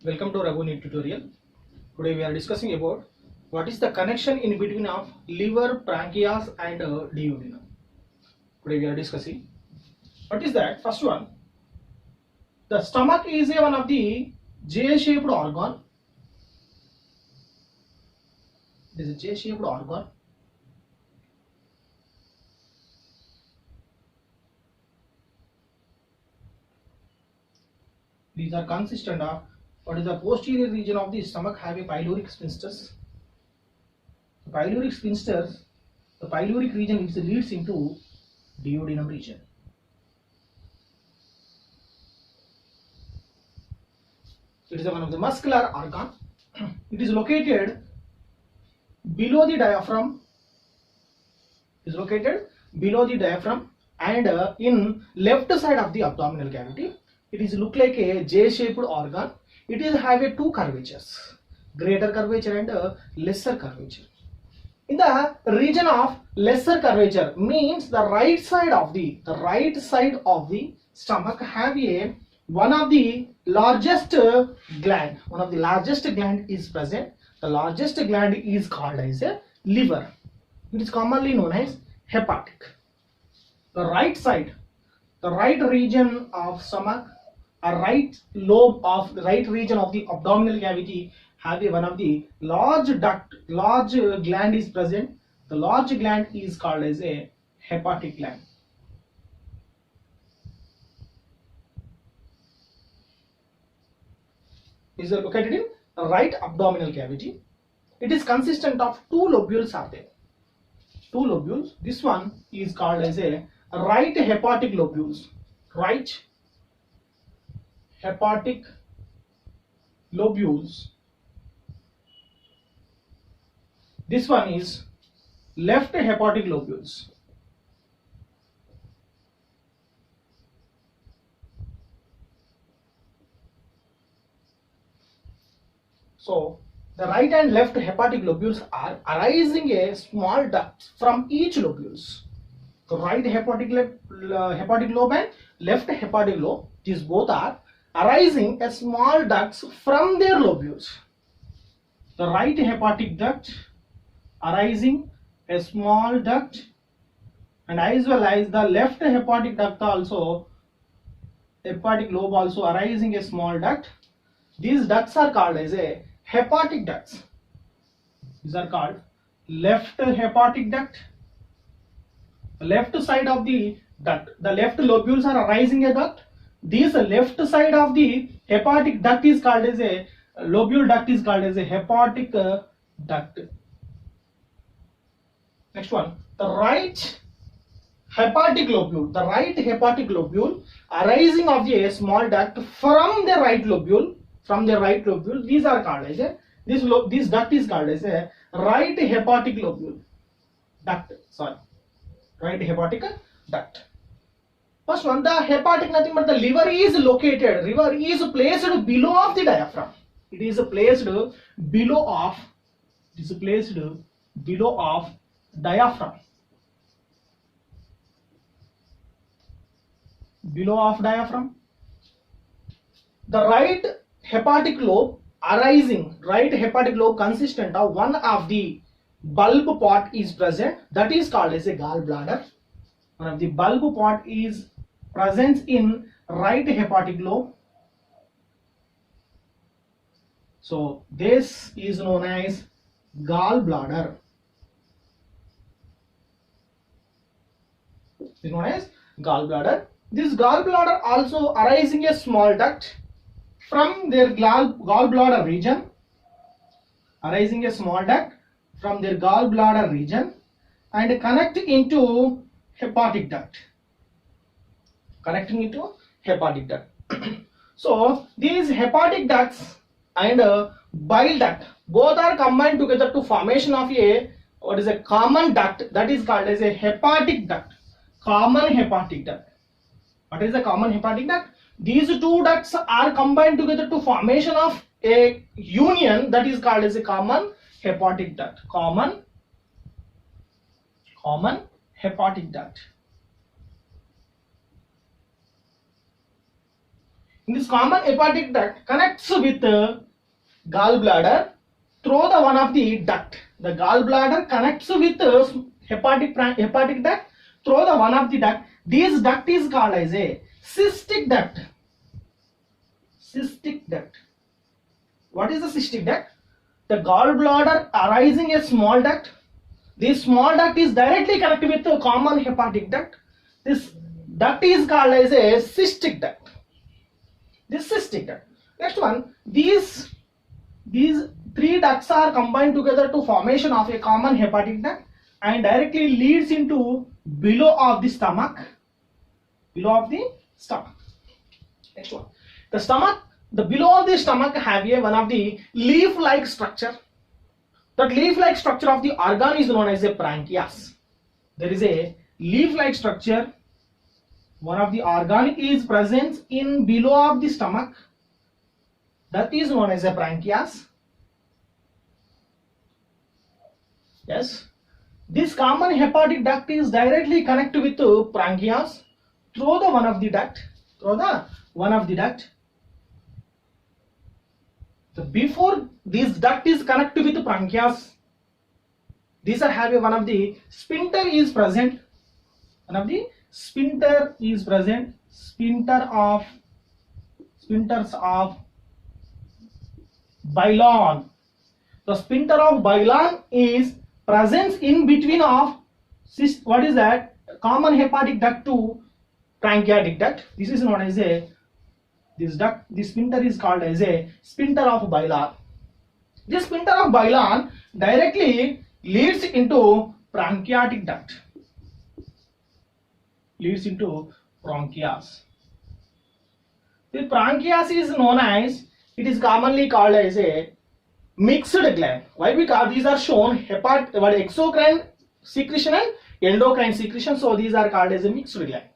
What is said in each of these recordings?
Welcome to Raghu tutorial. Today we are discussing about what is the connection in between of liver, pancreas and duodenum. Today we are discussing what is that. First one, the stomach is one of the J-shaped organ. It is a J-shaped organ. These are consistent of what is the posterior region of the stomach have a pyloric sphincters. The pyloric sphincters, the pyloric region leads into duodenum region. It is one of the muscular organ. It is located below the diaphragm. Is located below the diaphragm and in left side of the abdominal cavity. It is look like a J-shaped organ. It is have a two curvatures, greater curvature and lesser curvature. In the region of lesser curvature means the right side of the stomach have a one of the largest gland. One of the largest gland is present. The largest gland is called as a liver. It is commonly known as hepatic. The right side, the right region of stomach, a right lobe of the right region of the abdominal cavity have one of the large gland is present. The large gland is called as a hepatic gland. Is located in right abdominal cavity. It is consistent of two lobules are there. Two lobules. This one is called as a right hepatic lobules. Right hepatic lobules. This one is left hepatic lobules. So the right and left hepatic lobules are arising a small duct from each lobules. The right hepatic lobe and left hepatic lobe, these both are arising a small ducts from their lobules. The right hepatic duct arising a small duct, and as well as the left hepatic duct also, hepatic lobe also arising a small duct. These ducts are called as a hepatic ducts. These are called left hepatic duct. The left side of the duct, the left lobules are arising a duct. This left side of the hepatic duct is called as a lobule duct is called as a hepatic duct. Next one, the right hepatic lobule. The right hepatic lobule arising of a small duct from the right lobule. From the right lobule, these are called as a this duct is called as a right hepatic lobule duct. Sorry, right hepatic duct. First one, the hepatic, nothing but the liver is located. Liver is placed below of the diaphragm. It is placed below of. It is placed below of diaphragm. Below of diaphragm. The right hepatic lobe arising, right hepatic lobe consistent of one of the bulb part is present, that is called as a gallbladder. One of the bulb part is present in right hepatic lobe. So this is known as gallbladder. Is known as gallbladder. This gallbladder also arising a small duct from their gallbladder region, arising a small duct from their gallbladder region and connect into hepatic duct. Connecting into hepatic duct. So these hepatic ducts and bile duct both are combined together to formation of a what is a common duct, that is called as a hepatic duct. Common hepatic duct. What is the common hepatic duct? These two ducts are combined together to formation of a union, that is called as a common hepatic duct. Common hepatic duct. This common hepatic duct connects with gallbladder through the one of the duct. The gallbladder connects with hepatic duct through the one of the duct. This duct is called as a cystic duct. Cystic duct. What is the cystic duct? The gallbladder arising a small duct. This small duct is directly connected with the common hepatic duct. This duct is called as a cystic duct. This cystic duct. Next one, these three ducts are combined together to formation of a common hepatic duct and directly leads into below of the stomach. Below of the stomach. Next one, the stomach. The below of the stomach have a one of the leaf-like structure. That leaf-like structure of the organ is known as a pancreas. There is a leaf-like structure. One of the organ is present in below of the stomach. That is known as a pancreas. Yes. This common hepatic duct is directly connected with the pancreas through the one of the duct. So before this duct is connected with the pancreas, these are having one of the sphincter is present. One of the sphincter is present. Sphincters of Bailon. The sphincter of Bailon is present in between of what is that? Common hepatic duct to pancreatic duct. This is known as a this sphincter is called as a sphincter of Bailon. This sphincter of Bailon directly leads into pancreatic duct. Leads into pancreas. The pancreas is known as, it is commonly called as a mixed gland. Why? Because these are shown exocrine secretion and endocrine secretion. So these are called as a mixed gland.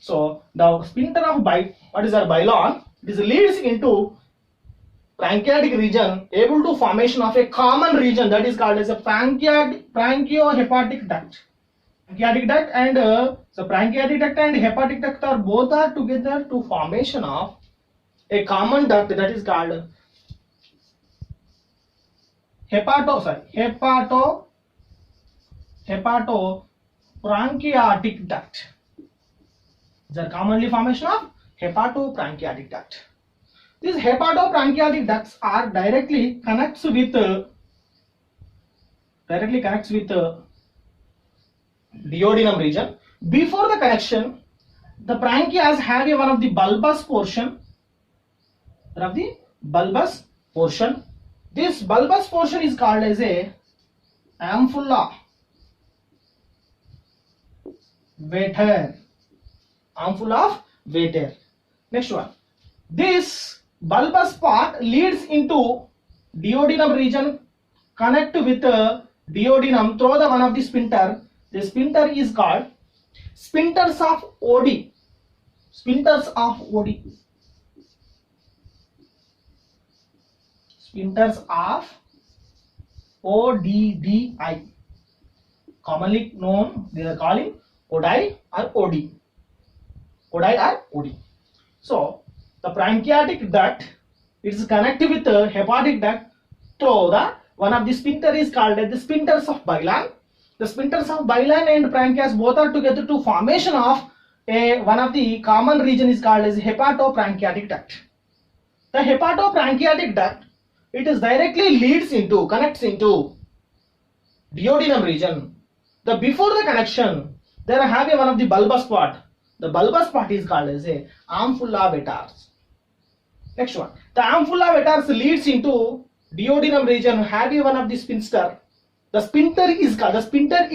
So the sphincter of Bailon, this leads into pancreatic region, able to formation of a common region that is called as a pancreohepatic duct. Pancreatic duct and pancreatic duct and hepatic duct are both are together to formation of a common duct that is called hepatopancreatic duct. These are commonly formation of hepatopancreatic duct. These hepatopancreatic ducts are directly connects with duodenum region. Before the connection, the pancreas have one of the bulbous portion. This bulbous portion is called as a ampulla Vater. Ampulla of Vater. Next one. This bulbous part leads into duodenum region, connect with duodenum through the one of the sphincter. The sphincter is called sphincters of Oddi. Sphincters of Oddi. Sphincters of ODDI. Commonly known, they are calling Oddi or Oddi. Oddi or Oddi. So the pancreatic duct, it is connected with the hepatic duct through the one of the sphincter is called as the sphincters of Bailon. The sphincters of Bailon and pancreas both are together to formation of one of the common region is called as hepatopancreatic duct. The hepatopancreatic duct, it is directly connects into duodenum region. The before the connection, there have one of the bulbous part. The bulbous part is called as a ampulla Vater. Next one, the ampulla Vater leads into duodenum region, have one of the sphincter. The sphincter is called sphincters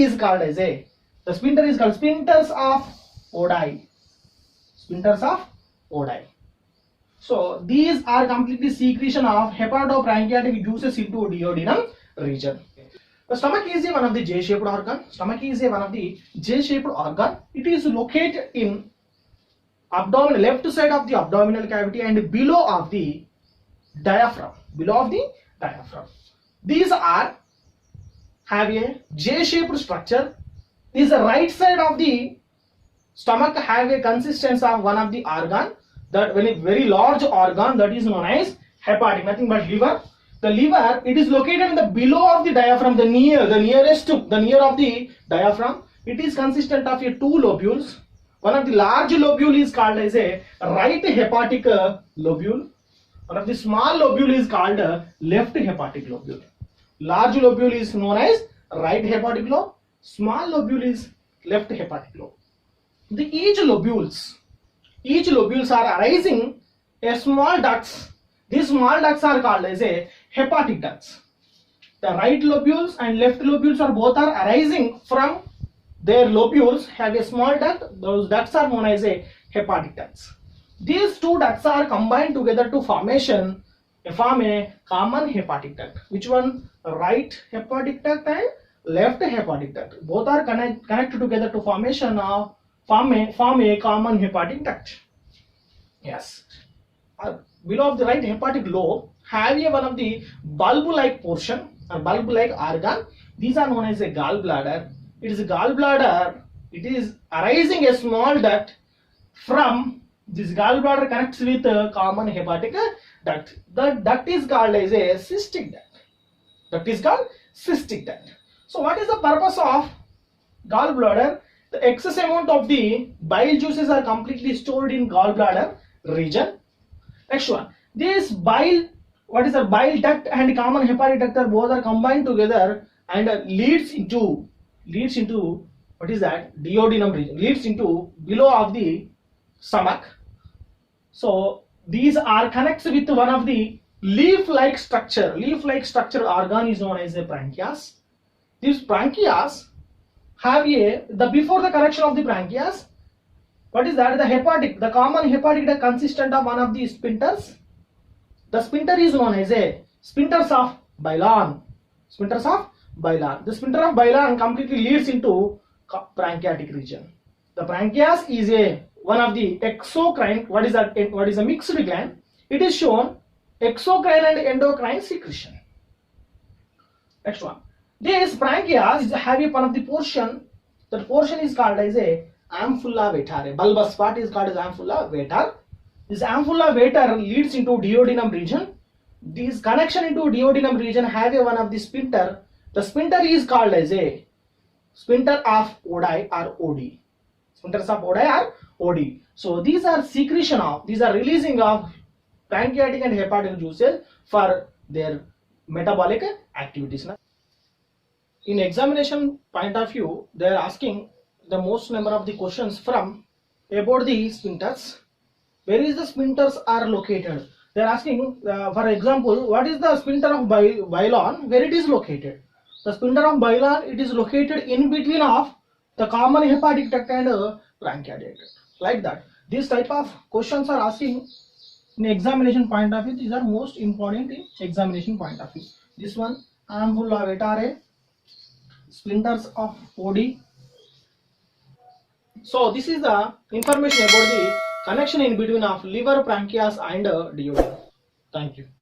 of Oddi. Sphincters of Oddi. So these are completely secretion of hepatopancreatic juices into duodenum region. The stomach is one of the J-shaped organ. It is located in abdomen, left side of the abdominal cavity and below of the diaphragm. These are have a J-shaped structure. This right side of the stomach have a consistence of one of the organ. that very large organ that is known as hepatic, nothing but liver. The liver, it is located in the below of the diaphragm, the near of the diaphragm. It is consistent of two lobules. One of the large lobule is called as a right hepatic lobule. One of the small lobule is called left hepatic lobule. Large lobule is known as right hepatic lobe. Small lobule is left hepatic lobe. Each lobules are arising a small ducts. These small ducts are called as a hepatic ducts. The right lobules and left lobules are both are arising from their lobules have a small duct. Those ducts are known as a hepatic ducts. These two ducts are combined together to form a common hepatic duct. Which one? Right hepatic duct and left hepatic duct. Both are connected together to form a common hepatic duct. Yes. Below of the right hepatic lobe have one of the bulb-like portion or bulb-like organ. These are known as a gallbladder. It is a gallbladder. It is arising a small duct. From this gallbladder connects with a common hepatic duct. The duct is called as a cystic duct. Duct is called cystic duct. So what is the purpose of gallbladder? The excess amount of the bile juices are completely stored in gallbladder region. Next one, this bile, what is the bile duct and common hepatic duct are both are combined together and leads into what is that? Duodenum region, leads into below of the stomach. So these are connected with one of the leaf-like structure. Leaf-like structure organ is known as a branchias. These branchias have before the connection of the branchias, what is that? The common hepatic duct consistent of one of the sphincters. The sphincter is known as a sphincters of Bailon. Sphincters of Bailon. The sphincter of Bailon completely leads into pancreatic region. The branchias is one of the exocrine. What is that? What is a mixed gland? It is shown exocrine and endocrine secretion. Next one. This branchias have one of the portion. That portion is called as a ampulla vetare. Bulbous part is called as ampulla vetar. This ampulla vetar leads into duodenum region. This connection into duodenum region have one of the sphincter. The sphincter is called as a sphincter of Oddi or OD. Sphincters of Oddi or OD. So these are releasing of pancreatic and hepatic juices for their metabolic activities. In examination point of view, they are asking the most number of the questions from about the sphincters. Where is the sphincters are located? They are asking, for example, what is the sphincter of Bailon? Where it is located? The sphincter of Bailon, it is located in between of the common hepatic duct and pancreatic duct. Like that. This type of questions are asking in examination point of view. These are most important in examination point of view. This one, ampulla vetare, splinters of OD. So this is the information about the connection in between of liver, pancreas and duodenum. Thank you.